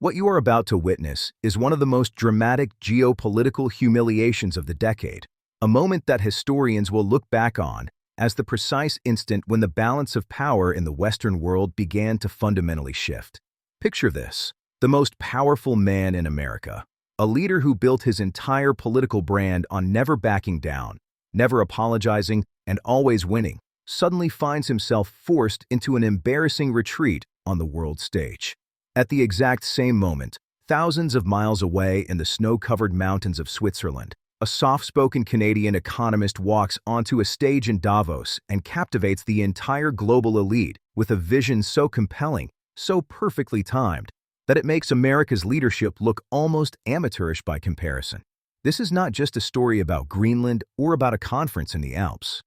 What you are about to witness is one of the most dramatic geopolitical humiliations of the decade, a moment that historians will look back on as the precise instant when the balance of power in the Western world began to fundamentally shift. Picture this: the most powerful man in America, a leader who built his entire political brand on never backing down, never apologizing, and always winning, suddenly finds himself forced into an embarrassing retreat on the world stage. At the exact same moment, thousands of miles away in the snow-covered mountains of Switzerland, a soft-spoken Canadian economist walks onto a stage in Davos and captivates the entire global elite with a vision so compelling, so perfectly timed, that it makes America's leadership look almost amateurish by comparison. This is not just a story about Greenland or about a conference in the Alps.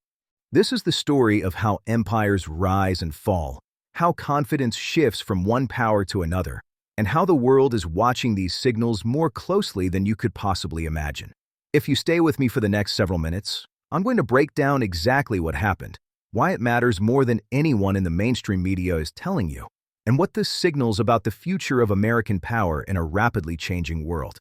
This is the story of how empires rise and fall, how confidence shifts from one power to another, and how the world is watching these signals more closely than you could possibly imagine. If you stay with me for the next several minutes, I'm going to break down exactly what happened, why it matters more than anyone in the mainstream media is telling you, and what this signals about the future of American power in a rapidly changing world.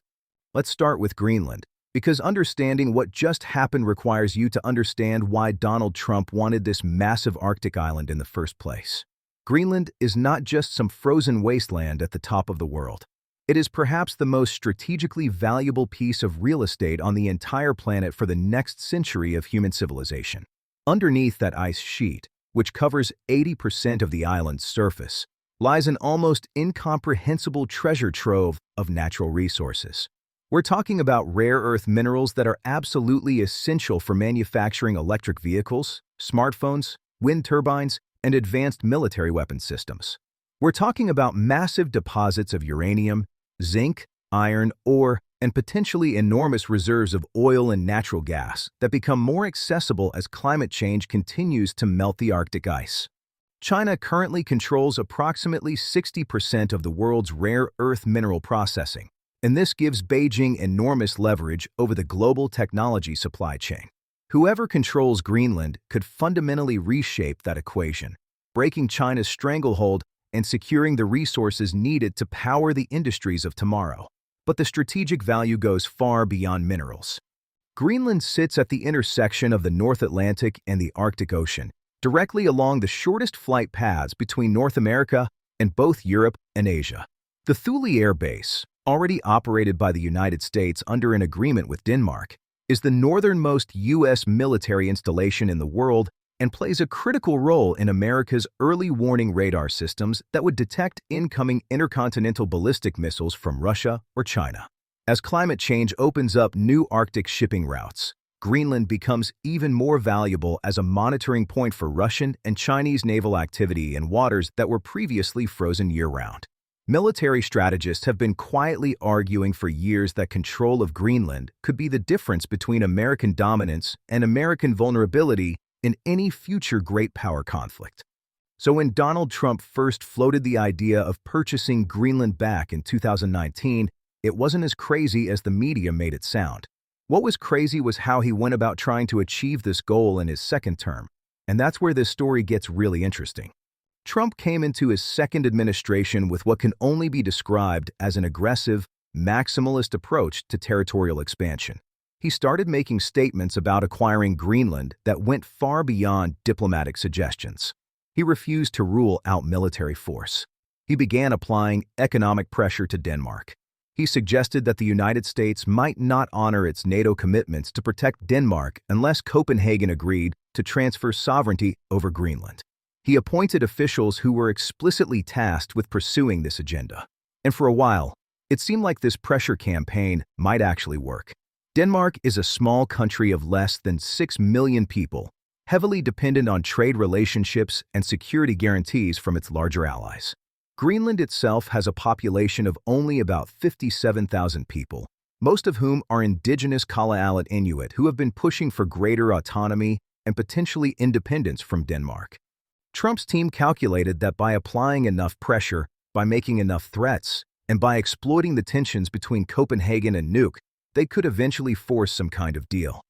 Let's start with Greenland, because understanding what just happened requires you to understand why Donald Trump wanted this massive Arctic island in the first place. Greenland is not just some frozen wasteland at the top of the world. It is perhaps the most strategically valuable piece of real estate on the entire planet for the next century of human civilization. Underneath that ice sheet, which covers 80% of the island's surface, lies an almost incomprehensible treasure trove of natural resources. We're talking about rare earth minerals that are absolutely essential for manufacturing electric vehicles, smartphones, wind turbines, and advanced military weapon systems. We're talking about massive deposits of uranium, zinc, iron, ore, and potentially enormous reserves of oil and natural gas that become more accessible as climate change continues to melt the Arctic ice. China currently controls approximately 60% of the world's rare earth mineral processing, and this gives Beijing enormous leverage over the global technology supply chain. Whoever controls Greenland could fundamentally reshape that equation, breaking China's stranglehold and securing the resources needed to power the industries of tomorrow. But the strategic value goes far beyond minerals. Greenland sits at the intersection of the North Atlantic and the Arctic Ocean, directly along the shortest flight paths between North America and both Europe and Asia. The Thule Air Base, already operated by the United States under an agreement with Denmark, is the northernmost U.S. military installation in the world and plays a critical role in America's early warning radar systems that would detect incoming intercontinental ballistic missiles from Russia or China. As climate change opens up new Arctic shipping routes, Greenland becomes even more valuable as a monitoring point for Russian and Chinese naval activity in waters that were previously frozen year-round. Military strategists have been quietly arguing for years that control of Greenland could be the difference between American dominance and American vulnerability in any future great power conflict. So when Donald Trump first floated the idea of purchasing Greenland back in 2019, it wasn't as crazy as the media made it sound. What was crazy was how he went about trying to achieve this goal in his second term, and that's where this story gets really interesting. Trump came into his second administration with what can only be described as an aggressive, maximalist approach to territorial expansion. He started making statements about acquiring Greenland that went far beyond diplomatic suggestions. He refused to rule out military force. He began applying economic pressure to Denmark. He suggested that the United States might not honor its NATO commitments to protect Denmark unless Copenhagen agreed to transfer sovereignty over Greenland. He appointed officials who were explicitly tasked with pursuing this agenda. And for a while, it seemed like this pressure campaign might actually work. Denmark is a small country of less than 6 million people, heavily dependent on trade relationships and security guarantees from its larger allies. Greenland itself has a population of only about 57,000 people, most of whom are indigenous Kalaalleq Inuit who have been pushing for greater autonomy and potentially independence from Denmark. Trump's team calculated that by applying enough pressure, by making enough threats, and by exploiting the tensions between Copenhagen and Nuuk, they could eventually force some kind of deal.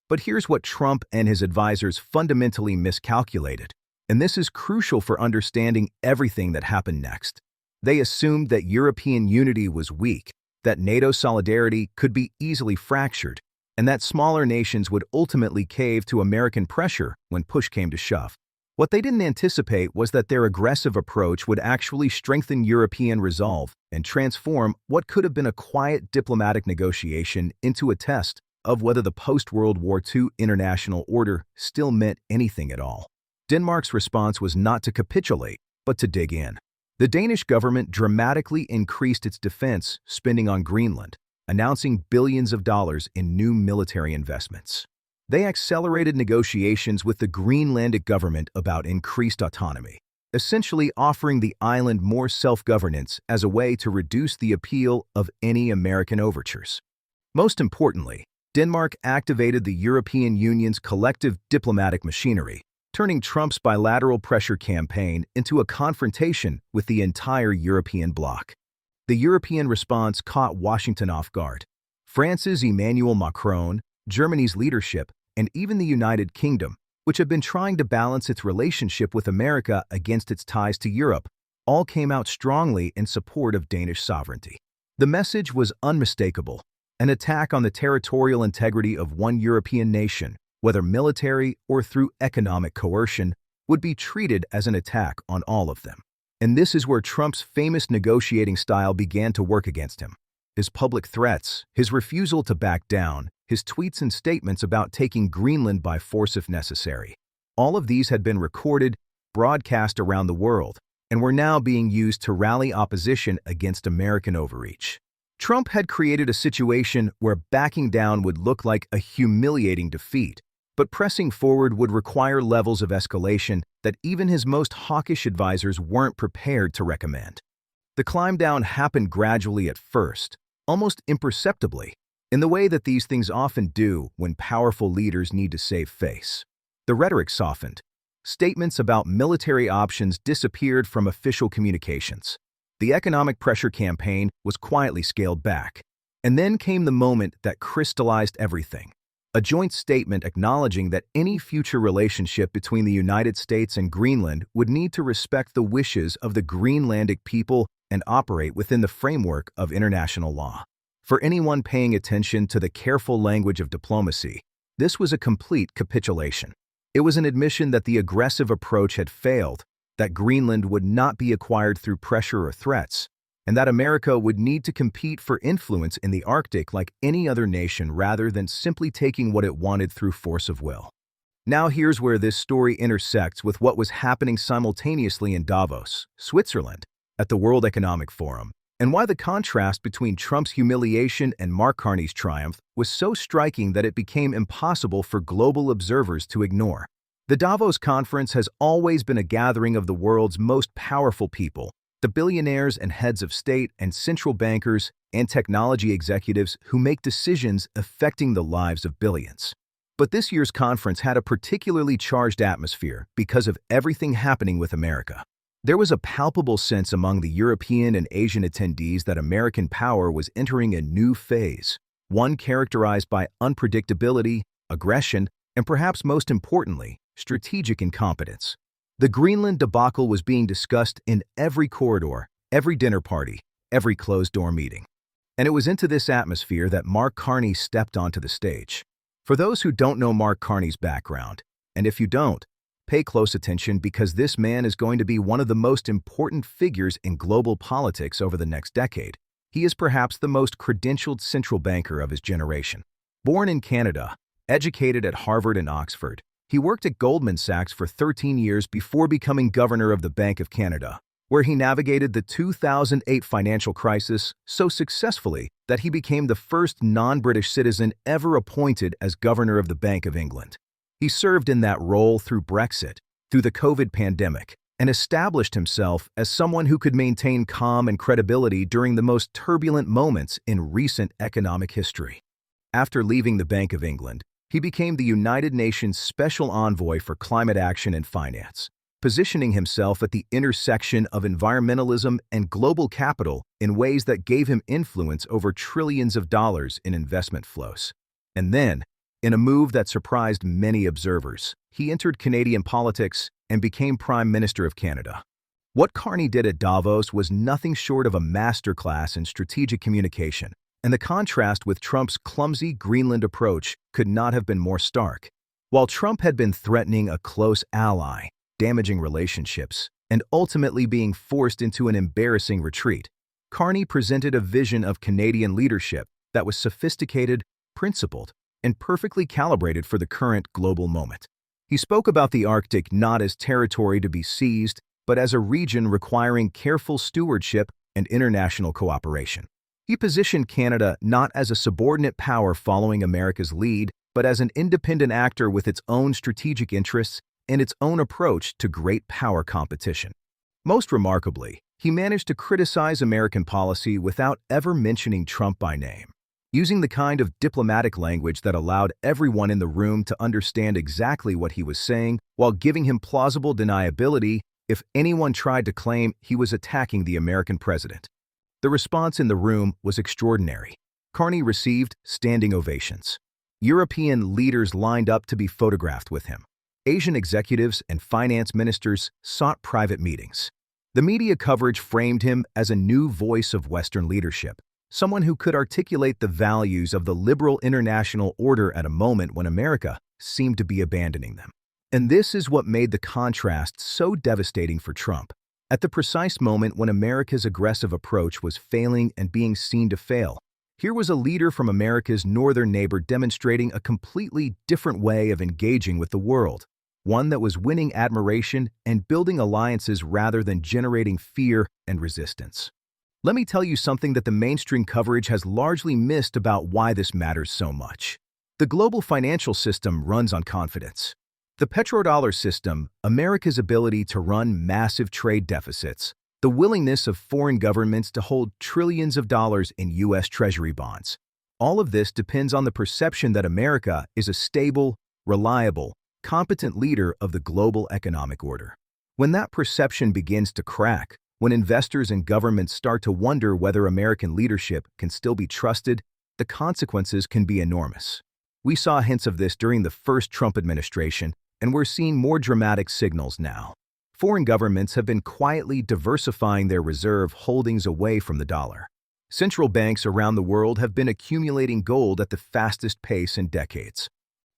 But here's what Trump and his advisors fundamentally miscalculated, and this is crucial for understanding everything that happened next. They assumed that European unity was weak, that NATO solidarity could be easily fractured, and that smaller nations would ultimately cave to American pressure when push came to shove. What they didn't anticipate was that their aggressive approach would actually strengthen European resolve and transform what could have been a quiet diplomatic negotiation into a test of whether the post-World War II international order still meant anything at all. Denmark's response was not to capitulate, but to dig in. The Danish government dramatically increased its defense spending on Greenland, announcing billions of dollars in new military investments. They accelerated negotiations with the Greenlandic government about increased autonomy, essentially offering the island more self-governance as a way to reduce the appeal of any American overtures. Most importantly, Denmark activated the European Union's collective diplomatic machinery, turning Trump's bilateral pressure campaign into a confrontation with the entire European bloc. The European response caught Washington off guard. France's Emmanuel Macron, Germany's leadership, and even the United Kingdom, which had been trying to balance its relationship with America against its ties to Europe, all came out strongly in support of Danish sovereignty. The message was unmistakable: an attack on the territorial integrity of one European nation, whether military or through economic coercion, would be treated as an attack on all of them. And this is where Trump's famous negotiating style began to work against him. His public threats, his refusal to back down, his tweets and statements about taking Greenland by force if necessary. All of these had been recorded, broadcast around the world, and were now being used to rally opposition against American overreach. Trump had created a situation where backing down would look like a humiliating defeat, but pressing forward would require levels of escalation that even his most hawkish advisors weren't prepared to recommend. The climb down happened gradually at first, almost imperceptibly, in the way that these things often do when powerful leaders need to save face. The rhetoric softened. Statements about military options disappeared from official communications. The economic pressure campaign was quietly scaled back. And then came the moment that crystallized everything: a joint statement acknowledging that any future relationship between the United States and Greenland would need to respect the wishes of the Greenlandic people and operate within the framework of international law. For anyone paying attention to the careful language of diplomacy, this was a complete capitulation. It was an admission that the aggressive approach had failed, that Greenland would not be acquired through pressure or threats, and that America would need to compete for influence in the Arctic like any other nation rather than simply taking what it wanted through force of will. Now here's where this story intersects with what was happening simultaneously in Davos, Switzerland, at the World Economic Forum, and why the contrast between Trump's humiliation and Mark Carney's triumph was so striking that it became impossible for global observers to ignore. The Davos Conference has always been a gathering of the world's most powerful people, the billionaires and heads of state and central bankers and technology executives who make decisions affecting the lives of billions. But this year's conference had a particularly charged atmosphere because of everything happening with America. There was a palpable sense among the European and Asian attendees that American power was entering a new phase, one characterized by unpredictability, aggression, and perhaps most importantly, strategic incompetence. The Greenland debacle was being discussed in every corridor, every dinner party, every closed-door meeting. And it was into this atmosphere that Mark Carney stepped onto the stage. For those who don't know Mark Carney's background, and if you don't, pay close attention because this man is going to be one of the most important figures in global politics over the next decade. He is perhaps the most credentialed central banker of his generation. Born in Canada, educated at Harvard and Oxford, he worked at Goldman Sachs for 13 years before becoming governor of the Bank of Canada, where he navigated the 2008 financial crisis so successfully that he became the first non-British citizen ever appointed as governor of the Bank of England. He served in that role through Brexit, through the COVID pandemic, and established himself as someone who could maintain calm and credibility during the most turbulent moments in recent economic history. After leaving the Bank of England, he became the United Nations Special Envoy for Climate Action and Finance, positioning himself at the intersection of environmentalism and global capital in ways that gave him influence over trillions of dollars in investment flows. And then, in a move that surprised many observers, he entered Canadian politics and became Prime Minister of Canada. What Carney did at Davos was nothing short of a masterclass in strategic communication, and the contrast with Trump's clumsy Greenland approach could not have been more stark. While Trump had been threatening a close ally, damaging relationships, and ultimately being forced into an embarrassing retreat, Carney presented a vision of Canadian leadership that was sophisticated, principled, and perfectly calibrated for the current global moment. He spoke about the Arctic not as territory to be seized, but as a region requiring careful stewardship and international cooperation. He positioned Canada not as a subordinate power following America's lead, but as an independent actor with its own strategic interests and its own approach to great power competition. Most remarkably, he managed to criticize American policy without ever mentioning Trump by name, using the kind of diplomatic language that allowed everyone in the room to understand exactly what he was saying while giving him plausible deniability if anyone tried to claim he was attacking the American president. The response in the room was extraordinary. Carney received standing ovations. European leaders lined up to be photographed with him. Asian executives and finance ministers sought private meetings. The media coverage framed him as a new voice of Western leadership, someone who could articulate the values of the liberal international order at a moment when America seemed to be abandoning them. And this is what made the contrast so devastating for Trump. At the precise moment when America's aggressive approach was failing and being seen to fail, here was a leader from America's northern neighbor demonstrating a completely different way of engaging with the world, one that was winning admiration and building alliances rather than generating fear and resistance. Let me tell you something that the mainstream coverage has largely missed about why this matters so much. The global financial system runs on confidence. The petrodollar system, America's ability to run massive trade deficits, the willingness of foreign governments to hold trillions of dollars in U.S. Treasury bonds. All of this depends on the perception that America is a stable, reliable, competent leader of the global economic order. When that perception begins to crack, when investors and governments start to wonder whether American leadership can still be trusted, the consequences can be enormous. We saw hints of this during the first Trump administration, and we're seeing more dramatic signals now. Foreign governments have been quietly diversifying their reserve holdings away from the dollar. Central banks around the world have been accumulating gold at the fastest pace in decades.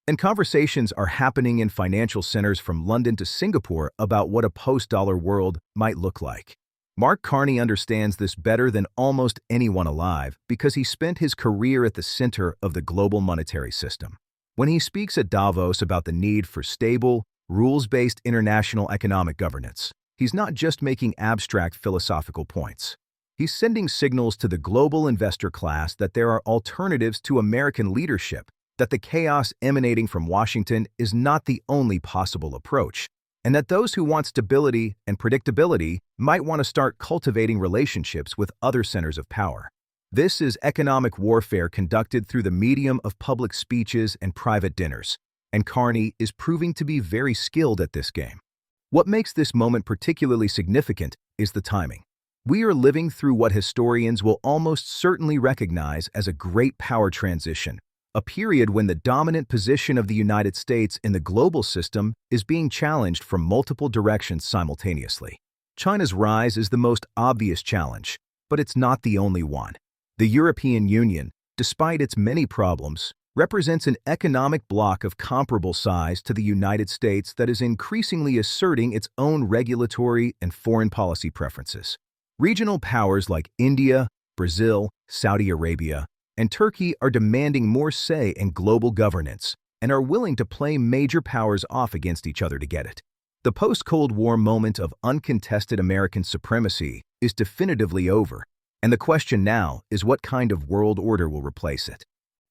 And conversations are happening in financial centers from London to Singapore about what a post-dollar world might look like. Mark Carney understands this better than almost anyone alive because he spent his career at the center of the global monetary system. When he speaks at Davos about the need for stable, rules-based international economic governance, he's not just making abstract philosophical points. He's sending signals to the global investor class that there are alternatives to American leadership, that the chaos emanating from Washington is not the only possible approach, and that those who want stability and predictability might want to start cultivating relationships with other centers of power. This is economic warfare conducted through the medium of public speeches and private dinners, and Carney is proving to be very skilled at this game. What makes this moment particularly significant is the timing. We are living through what historians will almost certainly recognize as a great power transition, a period when the dominant position of the United States in the global system is being challenged from multiple directions simultaneously. China's rise is the most obvious challenge, but it's not the only one. The European Union, despite its many problems, represents an economic bloc of comparable size to the United States that is increasingly asserting its own regulatory and foreign policy preferences. Regional powers like India, Brazil, Saudi Arabia, and Turkey are demanding more say in global governance and are willing to play major powers off against each other to get it. The post-Cold War moment of uncontested American supremacy is definitively over, and the question now is what kind of world order will replace it.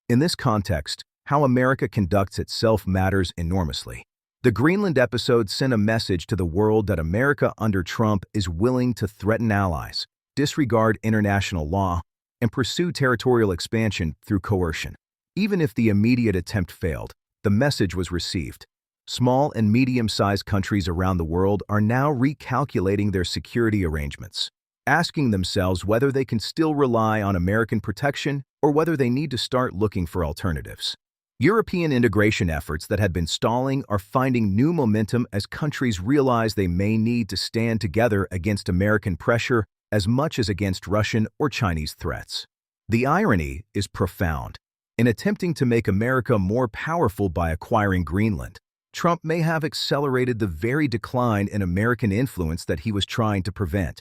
In this context, how America conducts itself matters enormously. The Greenland episode sent a message to the world that America under Trump is willing to threaten allies, disregard international law, and pursue territorial expansion through coercion. Even if the immediate attempt failed, the message was received. Small and medium-sized countries around the world are now recalculating their security arrangements, asking themselves whether they can still rely on American protection or whether they need to start looking for alternatives. European integration efforts that had been stalling are finding new momentum as countries realize they may need to stand together against American pressure as much as against Russian or Chinese threats. The irony is profound. In attempting to make America more powerful by acquiring Greenland, Trump may have accelerated the very decline in American influence that he was trying to prevent.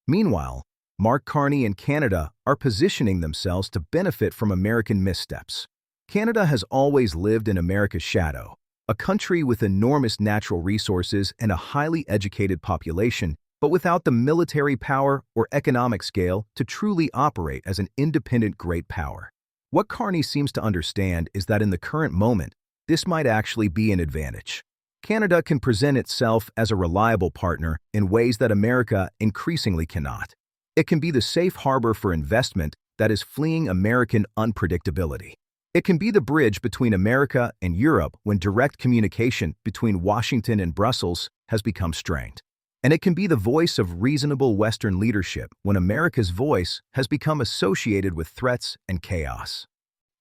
Meanwhile, Mark Carney and Canada are positioning themselves to benefit from American missteps. Canada has always lived in America's shadow, a country with enormous natural resources and a highly educated population, but without the military power or economic scale to truly operate as an independent great power. What Carney seems to understand is that in the current moment, this might actually be an advantage. Canada can present itself as a reliable partner in ways that America increasingly cannot. It can be the safe harbor for investment that is fleeing American unpredictability. It can be the bridge between America and Europe when direct communication between Washington and Brussels has become strained. And it can be the voice of reasonable Western leadership when America's voice has become associated with threats and chaos.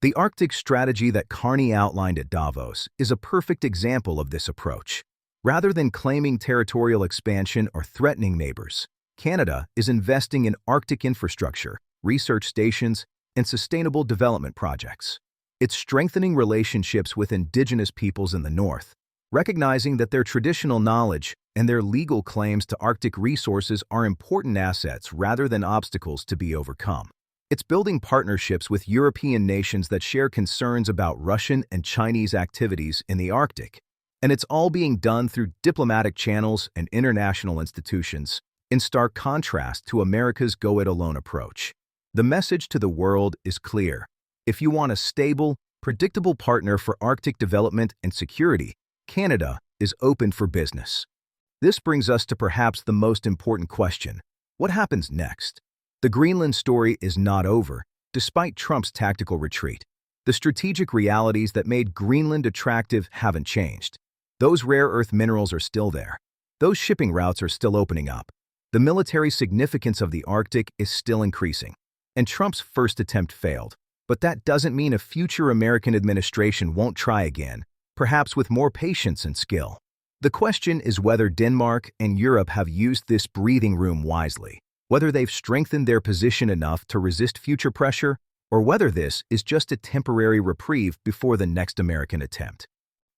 The Arctic strategy that Carney outlined at Davos is a perfect example of this approach. Rather than claiming territorial expansion or threatening neighbors, Canada is investing in Arctic infrastructure, research stations, and sustainable development projects. It's strengthening relationships with Indigenous peoples in the North, recognizing that their traditional knowledge and their legal claims to Arctic resources are important assets rather than obstacles to be overcome. It's building partnerships with European nations that share concerns about Russian and Chinese activities in the Arctic, and it's all being done through diplomatic channels and international institutions, in stark contrast to America's go-it-alone approach. The message to the world is clear. If you want a stable, predictable partner for Arctic development and security, Canada is open for business. This brings us to perhaps the most important question: what happens next? The Greenland story is not over, despite Trump's tactical retreat. The strategic realities that made Greenland attractive haven't changed. Those rare earth minerals are still there. Those shipping routes are still opening up. The military significance of the Arctic is still increasing. And Trump's first attempt failed. But that doesn't mean a future American administration won't try again, perhaps with more patience and skill. The question is whether Denmark and Europe have used this breathing room wisely, whether they've strengthened their position enough to resist future pressure, or whether this is just a temporary reprieve before the next American attempt.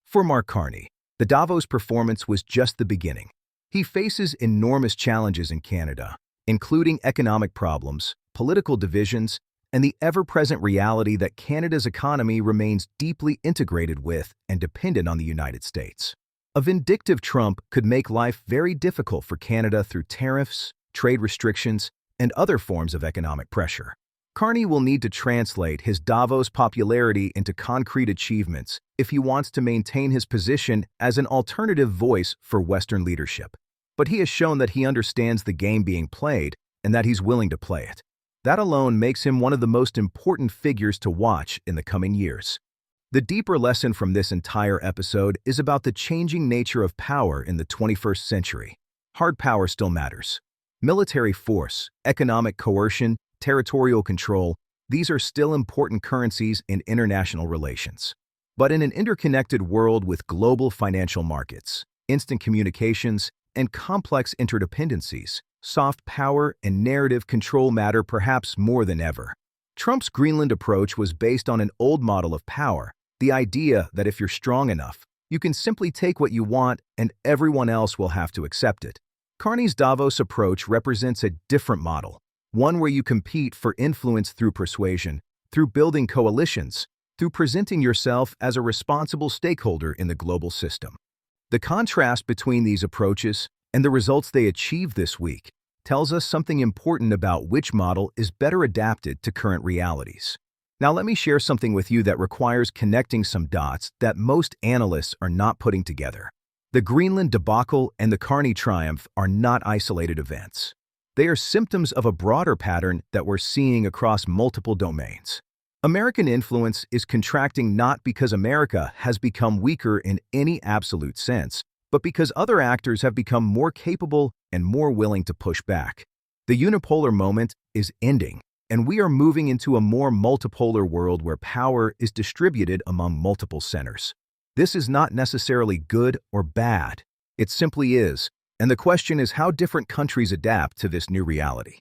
For Mark Carney, the Davos performance was just the beginning. He faces enormous challenges in Canada, including economic problems, political divisions, and the ever-present reality that Canada's economy remains deeply integrated with and dependent on the United States. A vindictive Trump could make life very difficult for Canada through tariffs, trade restrictions, and other forms of economic pressure. Carney will need to translate his Davos popularity into concrete achievements if he wants to maintain his position as an alternative voice for Western leadership. But he has shown that he understands the game being played and that he's willing to play it. That alone makes him one of the most important figures to watch in the coming years. The deeper lesson from this entire episode is about the changing nature of power in the 21st century. Hard power still matters. Military force, economic coercion, territorial control, these are still important currencies in international relations. But in an interconnected world with global financial markets, instant communications, and complex interdependencies, soft power and narrative control matter perhaps more than ever. Trump's Greenland approach was based on an old model of power, the idea that if you're strong enough, you can simply take what you want and everyone else will have to accept it. Carney's Davos approach represents a different model, one where you compete for influence through persuasion, through building coalitions, through presenting yourself as a responsible stakeholder in the global system. The contrast between these approaches and the results they achieved this week tells us something important about which model is better adapted to current realities. Now let me share something with you that requires connecting some dots that most analysts are not putting together. The Greenland debacle and the Carney triumph are not isolated events. They are symptoms of a broader pattern that we're seeing across multiple domains. American influence is contracting not because America has become weaker in any absolute sense, but because other actors have become more capable and more willing to push back. The unipolar moment is ending, and we are moving into a more multipolar world where power is distributed among multiple centers. This is not necessarily good or bad. It simply is, and the question is how different countries adapt to this new reality.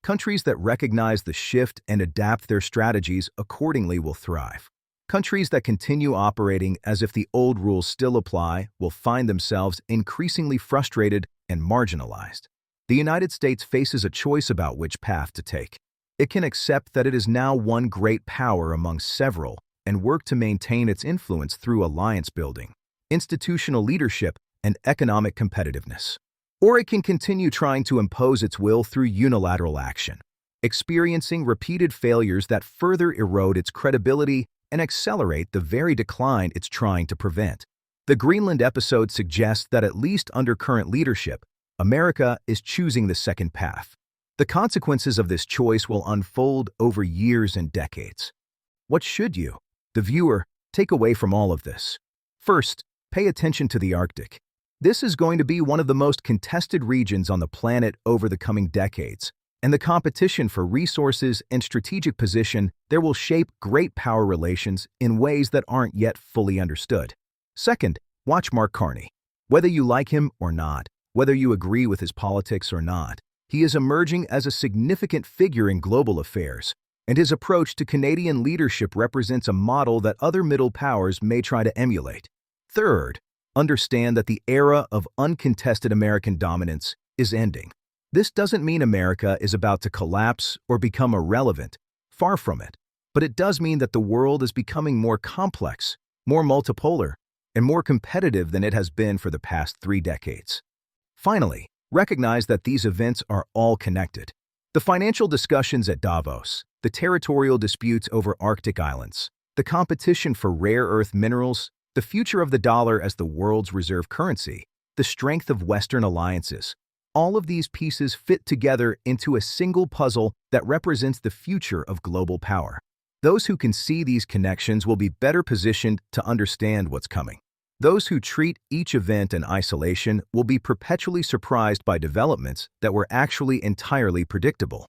Countries that recognize the shift and adapt their strategies accordingly will thrive. Countries that continue operating as if the old rules still apply will find themselves increasingly frustrated and marginalized. The United States faces a choice about which path to take. It can accept that it is now one great power among several and work to maintain its influence through alliance building, institutional leadership, and economic competitiveness. Or it can continue trying to impose its will through unilateral action, experiencing repeated failures that further erode its credibility and accelerate the very decline it's trying to prevent. The Greenland episode suggests that at least under current leadership, America is choosing the second path. The consequences of this choice will unfold over years and decades. What should you, the viewer, take away from all of this? First, pay attention to the Arctic. This is going to be one of the most contested regions on the planet over the coming decades, and the competition for resources and strategic position there will shape great power relations in ways that aren't yet fully understood. Second, watch Mark Carney. Whether you like him or not, whether you agree with his politics or not, he is emerging as a significant figure in global affairs, and his approach to Canadian leadership represents a model that other middle powers may try to emulate. Third, understand that the era of uncontested American dominance is ending. This doesn't mean America is about to collapse or become irrelevant, far from it, but it does mean that the world is becoming more complex, more multipolar, and more competitive than it has been for the past 3 decades. Finally, recognize that these events are all connected. The financial discussions at Davos, the territorial disputes over Arctic islands, the competition for rare earth minerals, the future of the dollar as the world's reserve currency, the strength of Western alliances, all of these pieces fit together into a single puzzle that represents the future of global power. Those who can see these connections will be better positioned to understand what's coming. Those who treat each event in isolation will be perpetually surprised by developments that were actually entirely predictable.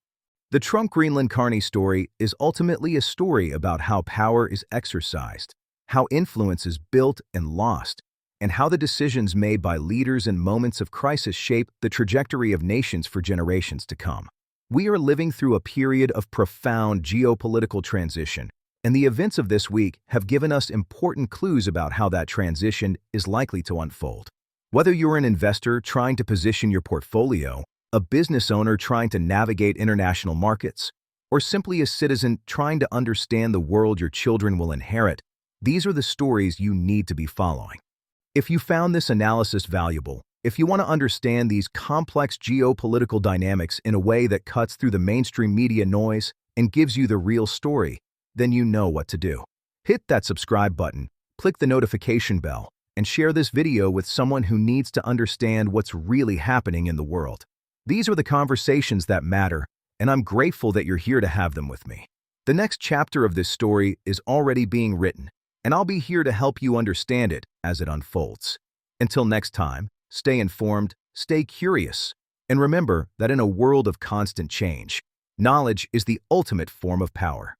The Trump-Greenland Carney story is ultimately a story about how power is exercised, how influence is built and lost, and how the decisions made by leaders in moments of crisis shape the trajectory of nations for generations to come. We are living through a period of profound geopolitical transition, and the events of this week have given us important clues about how that transition is likely to unfold. Whether you're an investor trying to position your portfolio, a business owner trying to navigate international markets, or simply a citizen trying to understand the world your children will inherit, these are the stories you need to be following. If you found this analysis valuable, if you want to understand these complex geopolitical dynamics in a way that cuts through the mainstream media noise and gives you the real story, then you know what to do. Hit that subscribe button, click the notification bell, and share this video with someone who needs to understand what's really happening in the world. These are the conversations that matter, and I'm grateful that you're here to have them with me. The next chapter of this story is already being written, and I'll be here to help you understand it as it unfolds. Until next time, stay informed, stay curious, and remember that in a world of constant change, knowledge is the ultimate form of power.